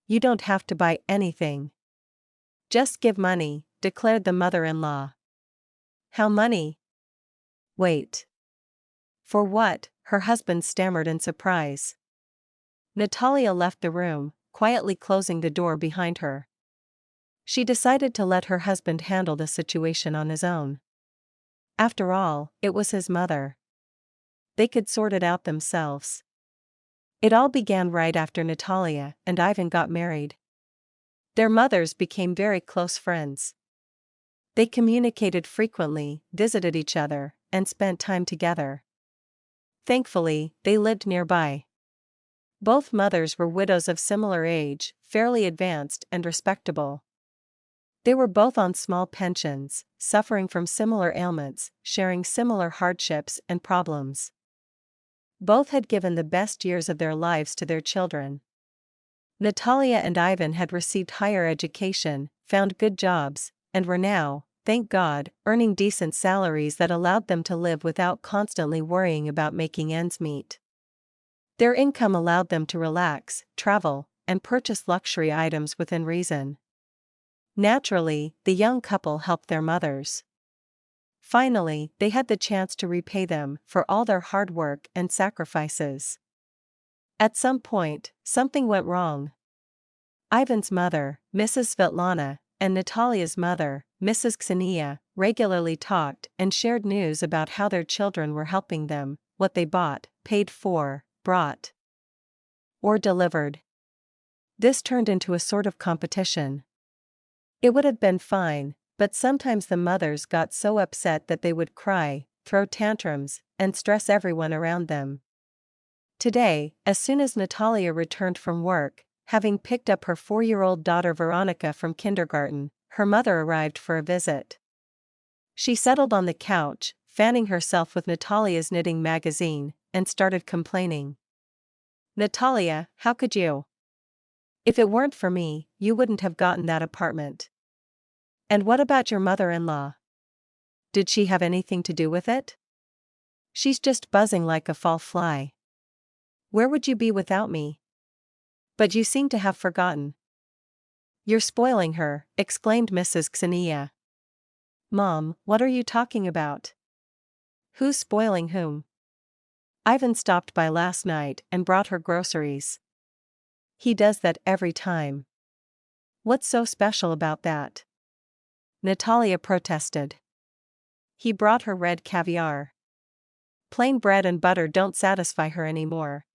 You don't have to buy anything. Just give money, declared the mother-in-law. How money? Wait. For what? Her husband stammered in surprise. Natalia left the room, quietly closing the door behind her. She decided to let her husband handle the situation on his own. After all, it was his mother. They could sort it out themselves. It all began right after Natalia and Ivan got married. Their mothers became very close friends. They communicated frequently, visited each other, and spent time together. Thankfully, they lived nearby. Both mothers were widows of similar age, fairly advanced and respectable. They were both on small pensions, suffering from similar ailments, sharing similar hardships and problems. Both had given the best years of their lives to their children. Natalia and Ivan had received higher education, found good jobs, and were now, thank God, earning decent salaries that allowed them to live without constantly worrying about making ends meet. Their income allowed them to relax, travel, and purchase luxury items within reason. Naturally, the young couple helped their mothers. Finally, they had the chance to repay them for all their hard work and sacrifices. At some point, something went wrong. Ivan's mother, Mrs. Svetlana, and Natalia's mother, Mrs. Ksenia, regularly talked and shared news about how their children were helping them, what they bought, paid for, brought, or delivered. This turned into a sort of competition. It would have been fine, but sometimes the mothers got so upset that they would cry, throw tantrums, and stress everyone around them. Today, as soon as Natalia returned from work, having picked up her 4-year-old daughter Veronica from kindergarten, her mother arrived for a visit. She settled on the couch, fanning herself with Natalia's knitting magazine, and started complaining. "Natalia, how could you? If it weren't for me, you wouldn't have gotten that apartment. And what about your mother-in-law? Did she have anything to do with it? She's just buzzing like a fall fly. Where would you be without me? But you seem to have forgotten." "You're spoiling her," exclaimed Mrs. Ksenia. "Mom, what are you talking about? Who's spoiling whom?" "Ivan stopped by last night and brought her groceries." "He does that every time." "What's so special about that?" Natalia protested. "He brought her red caviar. Plain bread and butter don't satisfy her anymore."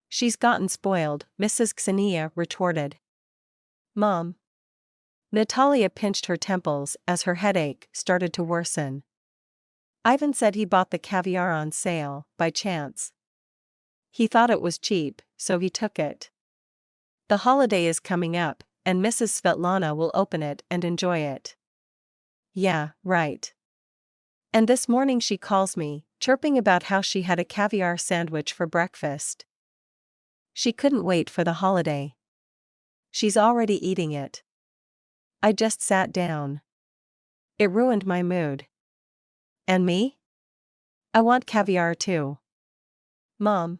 "She's gotten spoiled," Mrs. Ksenia retorted. "Mom." Natalia pinched her temples as her headache started to worsen. "Ivan said he bought the caviar on sale, by chance. He thought it was cheap, so he took it. The holiday is coming up, and Mrs. Svetlana will open it and enjoy it." "Yeah, right. And this morning she calls me, chirping about how she had a caviar sandwich for breakfast. She couldn't wait for the holiday. She's already eating it. I just sat down. It ruined my mood." "And me? I want caviar too." "Mom."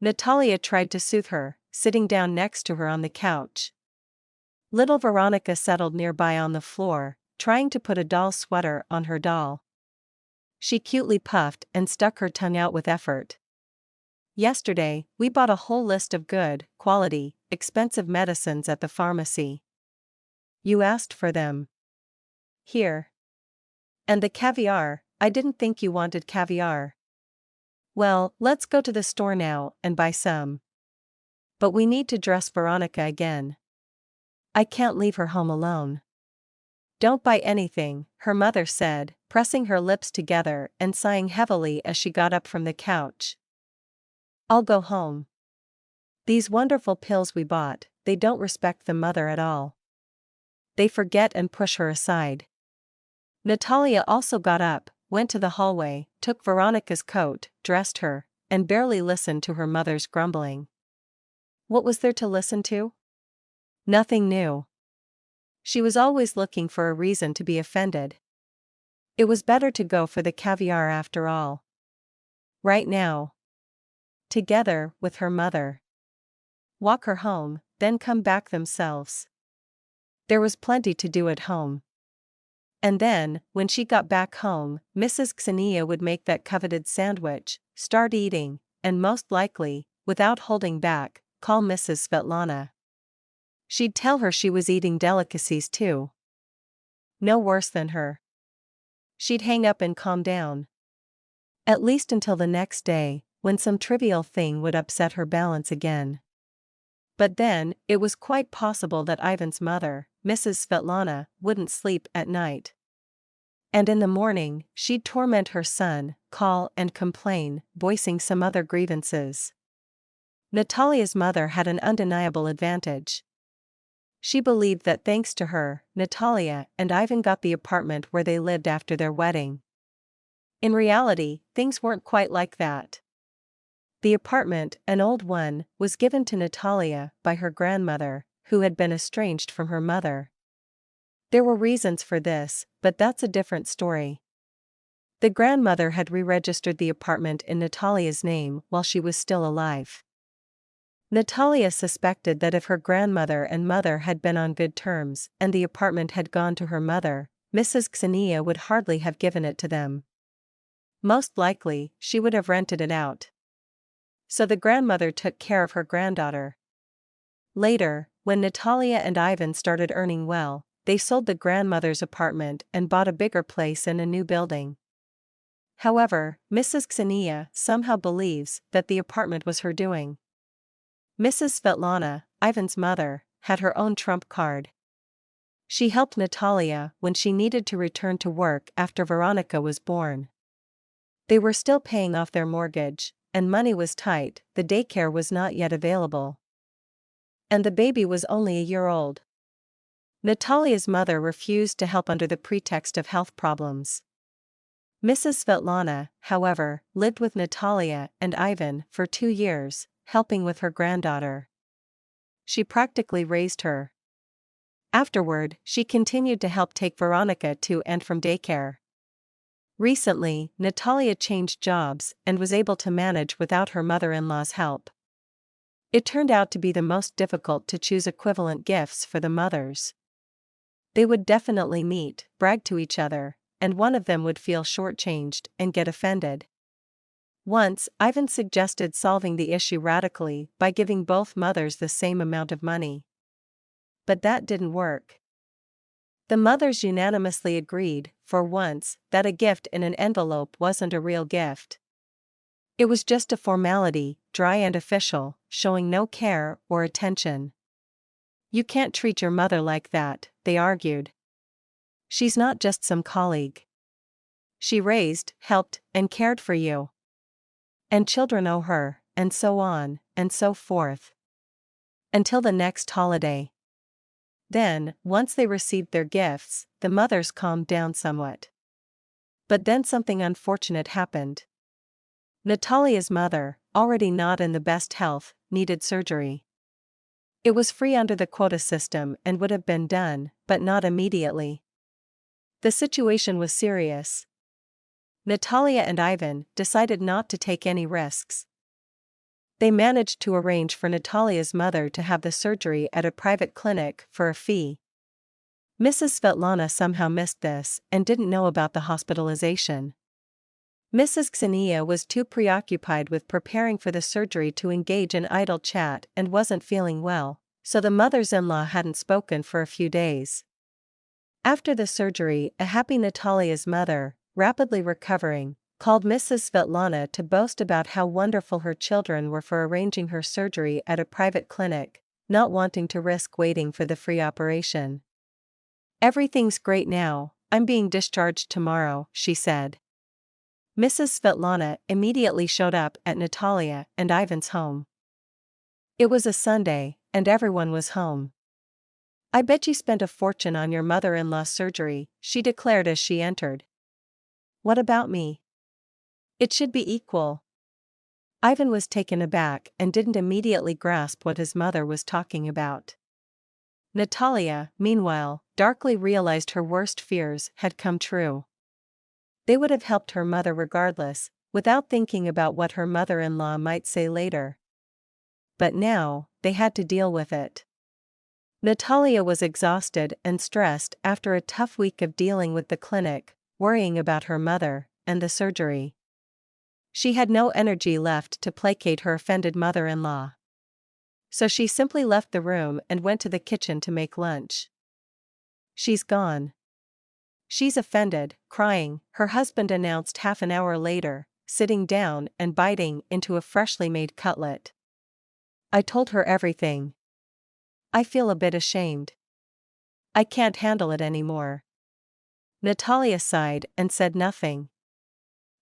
Natalia tried to soothe her, sitting down next to her on the couch. Little Veronica settled nearby on the floor, trying to put a doll sweater on her doll. She cutely puffed and stuck her tongue out with effort. "Yesterday, we bought a whole list of good, quality, expensive medicines at the pharmacy. You asked for them. Here. And the caviar, I didn't think you wanted caviar. Well, let's go to the store now and buy some. But we need to dress Veronica again. I can't leave her home alone." "Don't buy anything," her mother said, pressing her lips together and sighing heavily as she got up from the couch. "I'll go home. These wonderful pills we bought, they don't respect the mother at all. They forget and push her aside." Natalia also got up, went to the hallway, took Veronica's coat, dressed her, and barely listened to her mother's grumbling. What was there to listen to? Nothing new. She was always looking for a reason to be offended. It was better to go for the caviar after all. Right now. Together with her mother. Walk her home, then come back themselves. There was plenty to do at home. And then, when she got back home, Mrs. Xenia would make that coveted sandwich, start eating, and most likely, without holding back, call Mrs. Svetlana. She'd tell her she was eating delicacies too. No worse than her. She'd hang up and calm down. At least until the next day, when some trivial thing would upset her balance again. But then, it was quite possible that Ivan's mother, Mrs. Svetlana, wouldn't sleep at night. And in the morning, she'd torment her son, call and complain, voicing some other grievances. Natalia's mother had an undeniable advantage. She believed that thanks to her, Natalia and Ivan got the apartment where they lived after their wedding. In reality, things weren't quite like that. The apartment, an old one, was given to Natalia by her grandmother, who had been estranged from her mother. There were reasons for this, but that's a different story. The grandmother had re-registered the apartment in Natalia's name while she was still alive. Natalia suspected that if her grandmother and mother had been on good terms and the apartment had gone to her mother, Mrs. Xenia would hardly have given it to them. Most likely, she would have rented it out. So the grandmother took care of her granddaughter. Later, when Natalia and Ivan started earning well, they sold the grandmother's apartment and bought a bigger place in a new building. However, Mrs. Xenia somehow believes that the apartment was her doing. Mrs. Svetlana, Ivan's mother, had her own trump card. She helped Natalia when she needed to return to work after Veronica was born. They were still paying off their mortgage, and money was tight, the daycare was not yet available. And the baby was only a year old. Natalia's mother refused to help under the pretext of health problems. Mrs. Svetlana, however, lived with Natalia and Ivan for 2 years, helping with her granddaughter. She practically raised her. Afterward, she continued to help take Veronica to and from daycare. Recently, Natalia changed jobs and was able to manage without her mother-in-law's help. It turned out to be the most difficult to choose equivalent gifts for the mothers. They would definitely meet, brag to each other, and one of them would feel shortchanged and get offended. Once, Ivan suggested solving the issue radically by giving both mothers the same amount of money. But that didn't work. The mothers unanimously agreed, for once, that a gift in an envelope wasn't a real gift. It was just a formality, dry and official, showing no care or attention. You can't treat your mother like that, they argued. She's not just some colleague. She raised, helped, and cared for you. And children owe her, and so on, and so forth. Until the next holiday. Then, once they received their gifts, the mothers calmed down somewhat. But then something unfortunate happened. Natalia's mother, already not in the best health, needed surgery. It was free under the quota system and would have been done, but not immediately. The situation was serious. Natalia and Ivan decided not to take any risks. They managed to arrange for Natalia's mother to have the surgery at a private clinic for a fee. Mrs. Svetlana somehow missed this and didn't know about the hospitalization. Mrs. Xenia was too preoccupied with preparing for the surgery to engage in idle chat and wasn't feeling well, so the mothers-in-law hadn't spoken for a few days. After the surgery, a happy Natalia's mother, rapidly recovering, called Mrs. Svetlana to boast about how wonderful her children were for arranging her surgery at a private clinic, not wanting to risk waiting for the free operation. "Everything's great now, I'm being discharged tomorrow," she said. Mrs. Svetlana immediately showed up at Natalia and Ivan's home. It was a Sunday, and everyone was home. "I bet you spent a fortune on your mother-in-law's surgery," she declared as she entered. "What about me? It should be equal." Ivan was taken aback and didn't immediately grasp what his mother was talking about. Natalia, meanwhile, darkly realized her worst fears had come true. They would have helped her mother regardless, without thinking about what her mother-in-law might say later. But now, they had to deal with it. Natalia was exhausted and stressed after a tough week of dealing with the clinic, worrying about her mother, and the surgery. She had no energy left to placate her offended mother-in-law. So she simply left the room and went to the kitchen to make lunch. "She's gone. She's offended, crying," her husband announced half an hour later, sitting down and biting into a freshly made cutlet. "I told her everything. I feel a bit ashamed. I can't handle it anymore." Natalia sighed and said nothing.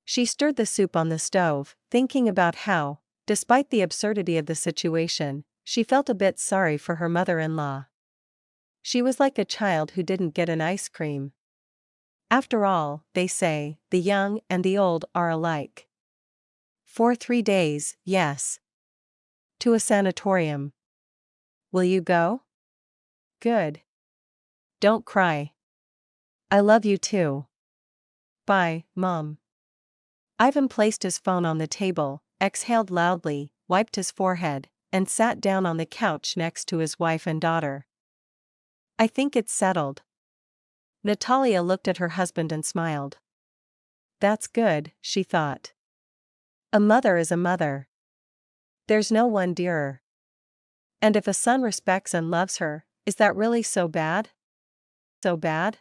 She stirred the soup on the stove, thinking about how, despite the absurdity of the situation, she felt a bit sorry for her mother-in-law. She was like a child who didn't get an ice cream. After all, they say, the young and the old are alike. "For 3 days, yes. To a sanatorium. Will you go?" "Good. Don't cry. I love you too. Bye, Mom." Ivan placed his phone on the table, exhaled loudly, wiped his forehead, and sat down on the couch next to his wife and daughter. "I think it's settled." Natalia looked at her husband and smiled. That's good, she thought. A mother is a mother. There's no one dearer. And if a son respects and loves her, is that really so bad? So bad?